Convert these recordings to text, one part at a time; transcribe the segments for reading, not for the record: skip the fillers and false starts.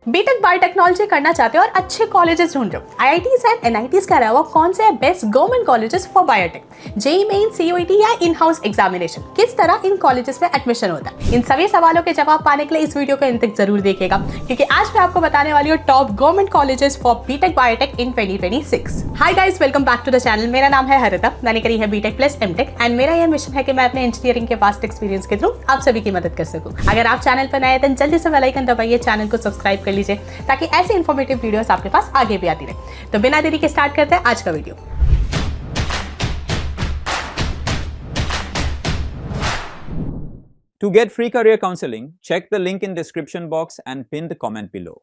BTech biotechnology करना चाहते हो और अच्छे कॉलेजेस ढूंढ रहे हो, आईआईटीज एंड एनआईटीज के अलावा कौन से best government colleges for biotech, JEE main, CUET या इन हाउस एग्जामिनेशन, किस तरह इन कॉलेजेस में एडमिशन होता है, इन सभी सवालों के जवाब पाने के लिए इस वीडियो को अंत तक जरूर देखिएगा, क्योंकि आज मैं आपको बताने वाली हूँ top government colleges for BTech biotech in 2026। Hi guys, welcome back to the channel. मेरा नाम है हरिता, मैंने करी है बीटेक प्लस एमटेक एंड मेरा यह मिशन है कि मैं अपने इंजीनियरिंग के वास्ट एक्सपीरियंस के थ्रू आप सभी की मदद कर सकूं। अगर आप चैनल पर नए हैं तो जल्दी से बेल आइकन दबाइए, चैनल को सब्सक्राइब कर लीजिए ताकि ऐसे इन्फॉर्मेटिव वीडियोस आपके पास आगे भी आती रहे। तो बिना देरी के स्टार्ट करते हैं आज का video. To get free career counseling, check the link in description box and pin the comment below.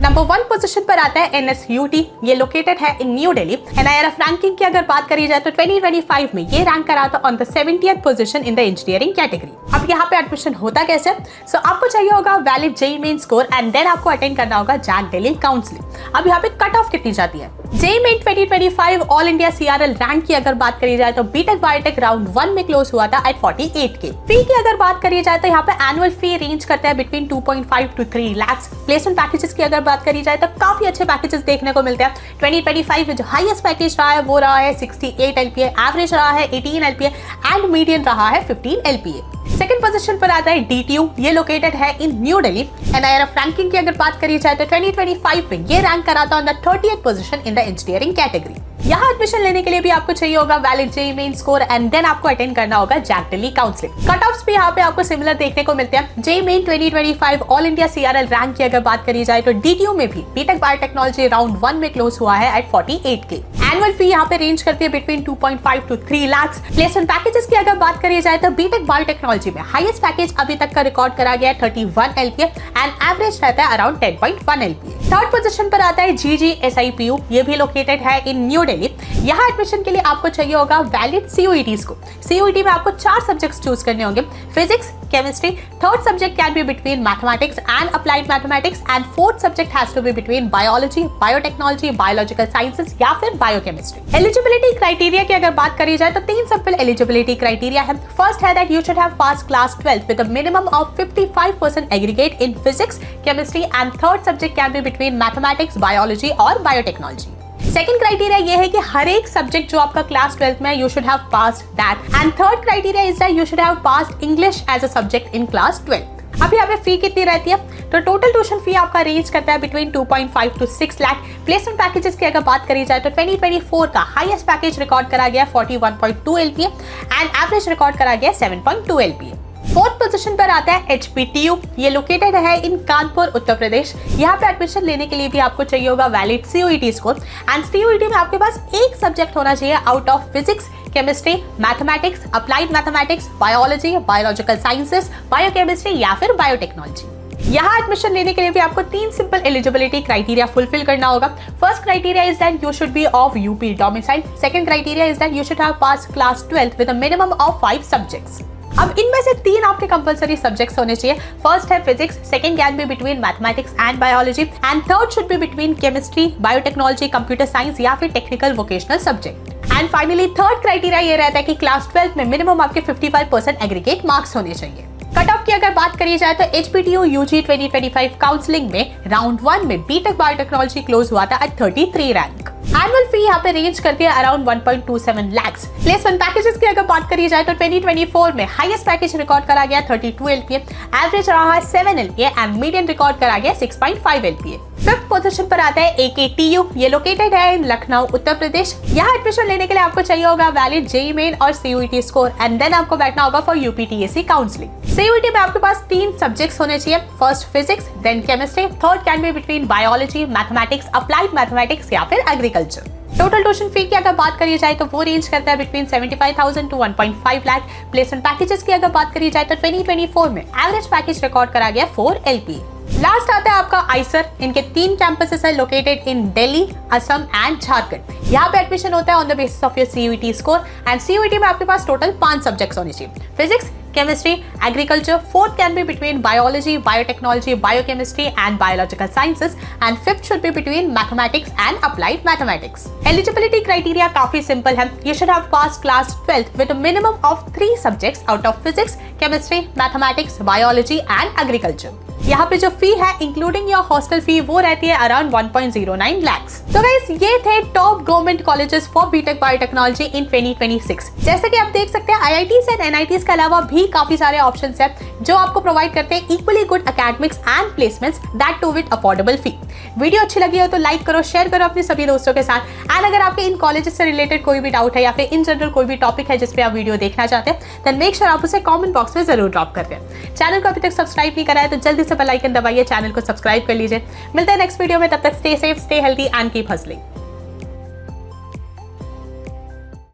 Number 1 position पर आता है NSUT। ये लोकेटेड है इन न्यू दिल्ली। NIRF रैंकिंग की अगर बात करी जाए तो 2025 में ये रैंक करा था on the 70th position in the engineering category. अब यहाँ पे एडमिशन होता कैसे? सो आपको चाहिए होगा valid JEE Main score and then आपको अटेंड करना होगा जैक दिल्ली काउंसलिंग। अब यहाँ पे कट ऑफ कितनी जाती है? JEE Main 2025 all India CRL rank की अगर बात करी जाए तो बीटेक बायोटेक राउंड 1 में क्लोज हुआ था एट 48K। फी की अगर बात करी जाए तो यहाँ पे एनुअल फी रेंज करता है between 2.5 to 3 lakhs। Placement packages की अगर बात करी जाए तो काफी अच्छे पैकेजेस देखने को मिलते हैं। 2025 में जो हाईएस्ट पैकेज रहा है वो रहा है 68 LPA, एवरेज रहा है 18 LPA एंड मीडियन रहा है 15 LPA। सेकंड पोजीशन पर आता है DTU। ये लोकेटेड है इन न्यू दिल्ली। NIRF रैंकिंग की अगर बात करी जाए तो 2025 में ये रैंक करा था on the 30th position in the engineering category. यहाँ एडमिशन लेने के लिए भी आपको चाहिए होगा valid JEE Main score and then आपको अटेंड करना होगा JAC Delhi counselling. Cutoffs भी यहाँ पे आपको सिमिलर देखने को मिलते हैं। JEE Main 2025 all India CRL rank की अगर बात करी जाए तो DTU में भी बीटेक बायोटेक्नोलॉजी राउंड 1 में क्लोज हुआ है एट 48K। एनुअल फी यहाँ पे रेंज करती है between 2.5 to 3 lakhs। Placement packages की अगर बात करी जाए तो बीटेक बायोटेक्नोलॉजी में हाईएस्ट पैकेज अभी तक का रिकॉर्ड करा गया है 31 LPA एंड एवरेज रहता है अराउंड 10.1 LPA। थर्ड पोजीशन पर आता है GGSIPU। ये भी लोकेटेड है इन न्यू दिल्ली। यहाँ एडमिशन के लिए आपको चाहिए होगा वैलिड CUET स्कोर। CUET में आपको 4 सब्जेक्ट्स चूज करने होंगे, physics, chemistry, third subject can be between mathematics and applied mathematics and fourth subject has to be between biology, biotechnology, biological sciences या फिर बायोकेमिस्ट्री। एलिजिबिलिटी क्राइटेरिया की अगर बात करी जाए तो 3 सिंपल एलिजिबिलिटी क्राइटेरिया है। फर्स्ट है that you should have pass class 12 with a minimum of 55% aggregate in physics, chemistry and third subject can be between mathematics, biology और बायोटेक्नोलॉजी। सेकंड क्राइटेरिया ये है कि हर एक सब्जेक्ट जो आपका क्लास 12 में you should have passed that and third criteria is that you should have passed English as a subject in class 12। अब यहाँ पे फी कितनी रहती है? तो टोटल ट्यूशन फी आपका रेंज करता है between 2.5 to 6 lakh. Placement packages की अगर बात करी जाए तो 2024 का हाईएस्ट पैकेज रिकॉर्ड करा गया 41.2 LPA एंड एवरेज रिकॉर्ड करा गया 7.2 LPA। फोर्थ पोजीशन पर आता है HPTU। ये लोकेटेड है इन कानपुर, उत्तर प्रदेश। यहाँ पे एडमिशन लेने के लिए भी आपको चाहिए होगा valid CUET score and CUET में आपके पास एक सब्जेक्ट होना चाहिए out of physics, chemistry, mathematics, applied mathematics, biology, biological sciences, biochemistry या फिर बायोटेक्नोलॉजी। यहाँ एडमिशन लेने के लिए भी आपको 3 सिंपल एलिजिबिलिटी क्राइटेरिया फुलफिल करना होगा। First criteria is that you should be of UP domicile. Second criteria is that you should have pass class 12 with a minimum of 5 subjects. अब इनमें से 3 आपके कंपलसरी सब्जेक्ट्स होने चाहिए। फर्स्ट है physics, second can be between mathematics and biology and third should be between chemistry, biotechnology, computer science या फिर technical vocational subject. And finally third criteria ये रहता है कि क्लास 12 में मिनिमम आपके 55% एग्रीगेट मार्क्स होने चाहिए। कट ऑफ की अगर बात करी जाए तो HPTU UG 2025 काउंसलिंग में राउंड 1 में बीटेक बायोटेक्नोलॉजी क्लोज हुआ था एट 33 रैंक। एनुअल फी यहाँ पे रेंज करती है अराउंड 1.27 lakhs। प्लेसमेंट पैकेजेस की अगर बात करी जाए तो 2024 में हाईएस्ट पैकेज रिकॉर्ड करा गया 32 LPA, एवरेज रहा है 7 LPA एंड मीडियन रिकॉर्ड करा गया 6.5 LPA। फिफ्थ पोजीशन पर आता है AKTU। ये लोकेटेड है इन लखनऊ, उत्तर प्रदेश। यहाँ एडमिशन लेने के लिए आपको चाहिए होगा वैलिड जेईई मेन और CUET स्कोर एंड देन आपको बैठना होगा फॉर UPTSC काउंसलिंग। CUET में आपके पास 3 सब्जेक्ट्स होने चाहिए। First physics, then chemistry, third can be between biology, mathematics, applied mathematics या फिर एग्रीकल्चर। टोटल ट्यूशन फी की अगर बात करी जाए तो वो रेंज करता है between 75,000 to 1.5 lakh. Placement packages की अगर बात करी जाए तो 2024 में एवरेज पैकेज रिकॉर्ड करा गया 4 LPA। लास्ट आता है आपका आइसर। इनके 3 कैंपसेस है located in Delhi, Assam and Jharkhand. यहाँ पे एडमिशन होता है on the basis of your CUET score and CUET में आपके पास टोटल 5 सब्जेक्ट्स होने चाहिए, physics, chemistry, agriculture, fourth can be between biology, biotechnology, biochemistry and biological sciences and fifth should be between mathematics and applied mathematics. Eligibility criteria काफी simple है. You should have passed class 12th with a minimum of 3 subjects out of physics, chemistry, mathematics, biology and agriculture. यहाँ पे जो फी है including your hostel fee वो रहती है around 1.09 lakhs। तो गाइस ये थे top government colleges for BTech biotechnology in 2026। जैसे कि आप देख सकते हैं IITs एंड NITs के अलावा भी काफी सारे ऑप्शंस हैं जो आपको प्रोवाइड करते हैं equally good academics and placements, that too with affordable fee. Video अच्छी लगी हो तो लाइक करो, शेयर करो अपने सभी दोस्तों के साथ। एंड अगर आपके इन कॉलेजेस से रिलेटेड कोई भी डाउट है या फिर इन जनरल कोई भी टॉपिक है जिस पे आप वीडियो देखना चाहते हैं, देन मेक श्योर आप उसे कमेंट बॉक्स में जरूर ड्रॉप कर दें। चैनल को अभी तक सब्सक्राइब नहीं करा है तो जल्दी से बेल आइकन दबाइए, चैनल को सब्सक्राइब कर लीजिए। मिलते हैं नेक्स्ट वीडियो में, तब तक stay safe, stay healthy and keep hustling.